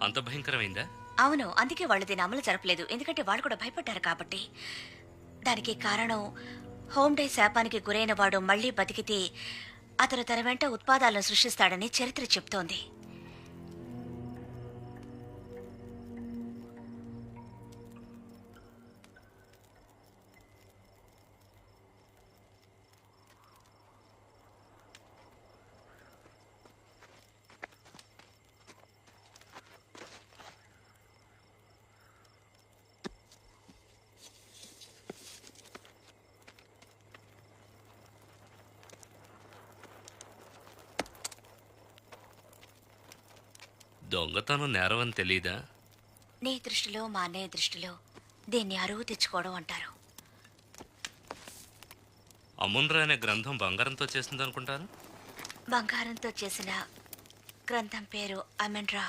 అంత భయంకరమైందా? అవును, అందుకే వాళ్ళు దీన్ని అమలు జరపలేదు. ఎందుకంటే వాళ్ళు కూడా భయపడ్డారు కాబట్టి. దానికి కారణం హోమ్ డే శాపానికి గురైన వాడు మళ్లీ బతికితే అతను తన వెంట ఉత్పాదాలను సృష్టిస్తాడని చరిత్ర చెప్తోంది. దొంగతనం నేరం అని తెలీదా? నీ దృష్టిలో, మా అన్నయ్య దృష్టిలో దీన్ని అరువు తెచ్చుకోవడం అంటారు. అమున్రా అనే గ్రంథం బంగారంతో చేసిందనుకుంటాను. బంగారంతో చేసిన గ్రంథం పేరు అమెన్రా.